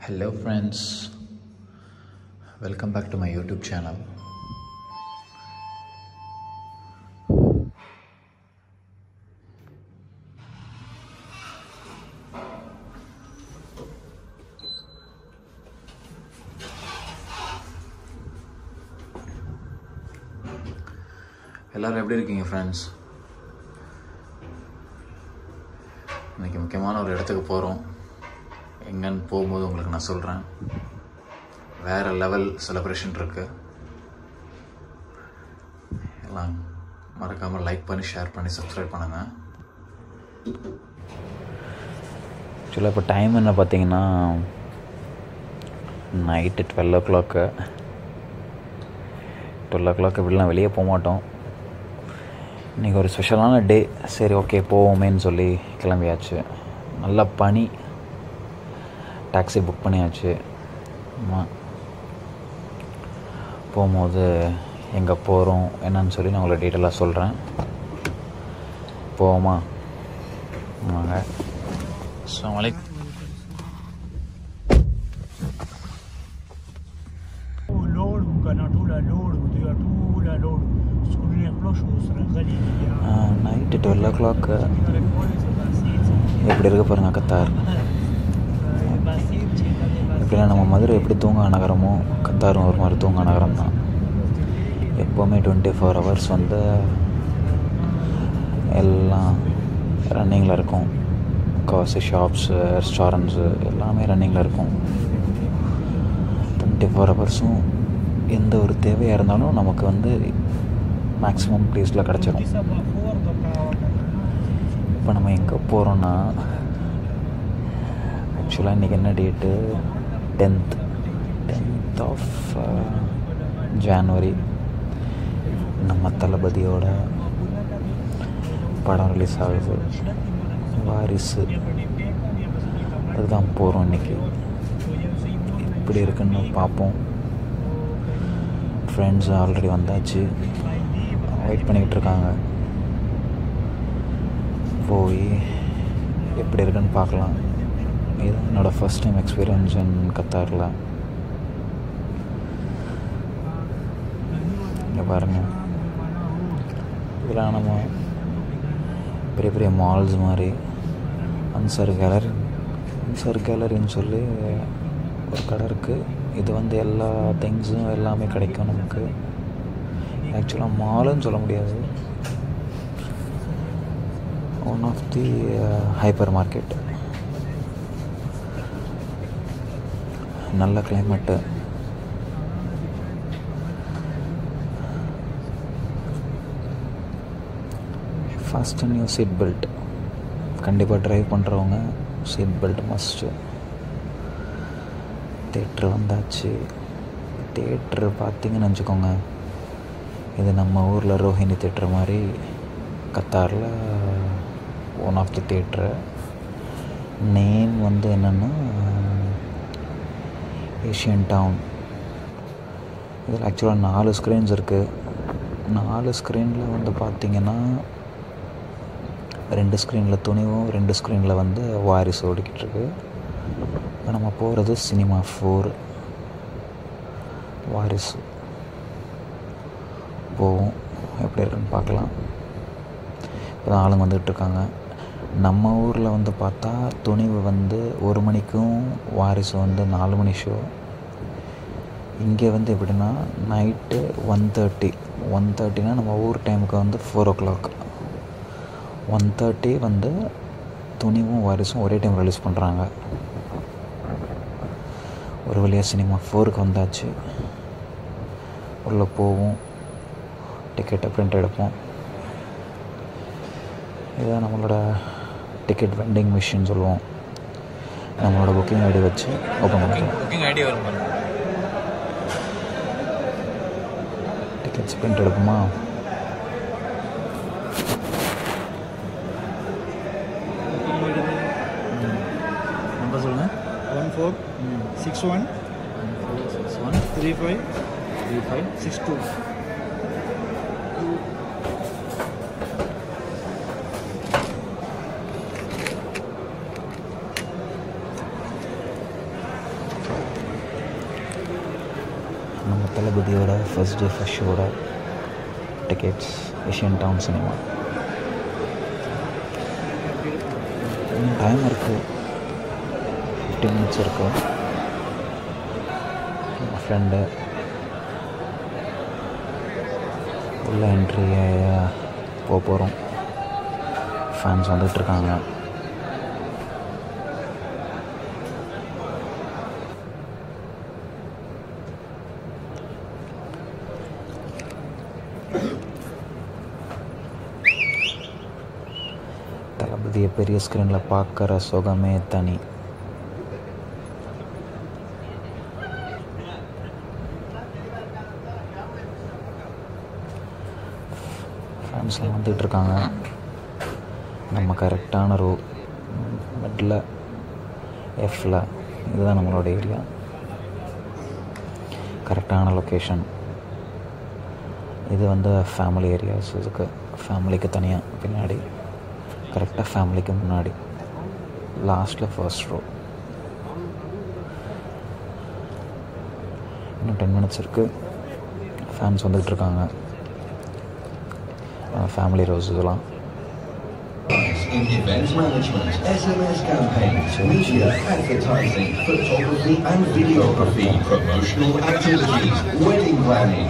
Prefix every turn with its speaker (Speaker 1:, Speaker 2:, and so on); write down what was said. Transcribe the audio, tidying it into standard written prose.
Speaker 1: Hello friends, welcome back to my YouTube channel. எல்லாரும் எப்படி இருக்கீங்க ஃப்ரெண்ட்ஸ்? இன்றைக்கி முக்கியமான ஒரு இடத்துக்கு போகிறோம். எங்கன்னு போகும்போது உங்களுக்கு நான் சொல்கிறேன். வேறு லெவல் செலிப்ரேஷன் இருக்குது. எல்லாம் மறக்காமல் லைக் பண்ணி ஷேர் பண்ணி சப்ஸ்கிரைப் பண்ணுங்கள். ஆக்சுவலாக இப்போ டைம் என்ன பார்த்தீங்கன்னா நைட்டு 12 o'clock. 12 o'clock இப்படிலாம் வெளியே போக மாட்டோம். இன்றைக்கி ஒரு ஸ்பெஷலான டே. சரி ஓகே போவோமேன்னு சொல்லி கிளம்பியாச்சு. நல்லா பனி. டாக்ஸி புக் பண்ணியாச்சு. ஆமாம், போகும்போது எங்கே போகிறோம் என்னன்னு சொல்லி நான் உங்களுக்கு டீட்டெயிலாக சொல்கிறேன். போவோமா? வாங்க. அஸ்ஸலாமு அலைக்கும். நைட்டு 12 o'clock எப்படி இருக்க பாருங்கள் கத்தார். எப்படின்னா நம்ம மதுரை எப்படி தூங்கா நகரமோ கத்தாரும் ஒரு மாதிரி தூங்கா நகரம் தான். எப்போவுமே 24 hours வந்து எல்லாம் ரன்னிங்கில் இருக்கும். காசு ஷாப்ஸு ரெஸ்டாரண்ட்ஸு எல்லாமே ரன்னிங்கில் இருக்கும். 24 hours எந்த ஒரு தேவையாக இருந்தாலும் நமக்கு வந்து மேக்ஸிமம் ப்ளேஸில் கிடச்சிடும். இப்போ நம்ம எங்கே போகிறோன்னா, ஆக்சுவலாக இன்றைக்கி என்ன டேட்டு? 10th of January. நம்ம தளபதியோட படம் ரிலீஸ் ஆகுது, வாரிசு. அதுதான் போகிறோம் இன்றைக்கி. எப்படி இருக்குன்னு பார்ப்போம். ஃப்ரெண்ட்ஸ் ஆல்ரெடி வந்தாச்சு, வெயிட் பண்ணிக்கிட்டு இருக்காங்க. போய் எப்படி இருக்குன்னு பார்க்கலாம். இது என்னோடய ஃபஸ்ட் டைம் எக்ஸ்பீரியன்ஸ் இன் கத்தாரில். இங்கே பாருங்கள், இதெல்லாம் நம்ம பெரிய பெரிய மால்ஸ் மாதிரி. அன்சார் கேலரின்னு சொல்லி ஒரு கடை இருக்குது. இது வந்து எல்லா திங்ஸும் எல்லாமே கிடைக்கும் நமக்கு. ஆக்சுவலாக மாலுன்னு சொல்ல முடியாது, one of the hypermarket. நல்ல climate. First new seat belt. கண்டிப்பாக ட்ரைவ் பண்ணுறவங்க சீட் பெல்ட் மஸ்ட்டு. தேட்ரு வந்தாச்சு. தேட்ரு பார்த்திங்கன்னு வச்சுக்கோங்க, இது நம்ம ஊரில் ரோஹிணி தேட்ரு மாதிரி கத்தாரில் one of the theatre. Name வந்து என்னென்னா ஏஷியன் டவுன். இதில் ஆக்சுவலாக 4 ஸ்க்ரீன்ஸ் இருக்குது. 4 ஸ்க்ரீனில் வந்து பார்த்திங்கன்னா 2 ஸ்க்ரீனில் துணிவும் 2 ஸ்க்ரீனில் வந்து வாரிசு ஓடிக்கிட்டு இருக்கு. இப்போ நம்ம போகிறது சினிமா 4 வாரிசு. போவோம், எப்படி இருக்குன்னு பார்க்கலாம். இப்போ தான் ஆளுங்க வந்துகிட்ருக்காங்க. நம்ம ஊரில் வந்து பார்த்தா துணிவு வந்து 1 மணிக்கும் வாரிசு வந்து 4 மணி ஷோ. இங்கே வந்து எப்படின்னா நைட்டு 1:30 நம்ம ஊர் டைமுக்கு வந்து 4 o'clock. 1:30 வந்து துணிவும் வாரிசும் ஒரே டைம் ரிலீஸ் பண்ணுறாங்க. ஒரு வழியாக சினிமா 4க்கு வந்தாச்சு. உள்ளே போவோம், டிக்கெட்டை பிரிண்ட் எடுப்போம். இதுதான் நம்மளோட டிக்கெட் வெண்டிங் மிஷின் சொல்லுவோம். நம்மளோட புக்கிங் ஐடி வச்சு ஓப்பன் பண்ணிக்கலாம். புக்கிங் ஐடி வரும், டிக்கெட்ஸ் பிரிண்ட் எடுக்குமா? நம்பர் சொல்லுங்கள்.
Speaker 2: 1461 35 62.
Speaker 1: தளபதியோட ஃபர்ஸ்ட் டே ஃபர்ஸ்ட் ஷோட டிக்கெட்ஸ் ஏஷியன் டவுன் சினிமா. இன்னும் டைம் இருக்குது, 15 மினிட்ஸ் இருக்குது. என் ஃப்ரெண்டு உள்ள என்ட்ரி போகிறோம். ஃபேன்ஸ் வந்துகிட்ருக்காங்க. தளபதியை பெரிய ஸ்க்ரீனில் பார்க்குற சுகமே தனி. ஃபேன்ஸ்லாம் வந்துகிட்ருக்காங்க. நம்ம கரெக்டான ரோ மிடில் எஃப்பில் இதுதான் நம்மளோட ஏரியா. கரெக்டான லொக்கேஷன். இது வந்து ஃபேமிலி ஏரியாஸ். இதுக்கு ஃபேமிலிக்கு தனியாக பின்னாடி, கரெக்டாக ஃபேமிலிக்கு முன்னாடி லாஸ்ட்டில் ஃபர்ஸ்ட் ரோ. இன்னும் 10 மினிட்ஸ் இருக்குது. ஃபேன்ஸ் வந்துகிட்ருக்காங்க. ஃபேமிலி ரோஸ் இதெல்லாம்.
Speaker 3: In event management, SMS campaigns, media, advertising, photography and videography, promotional activities, wedding planning,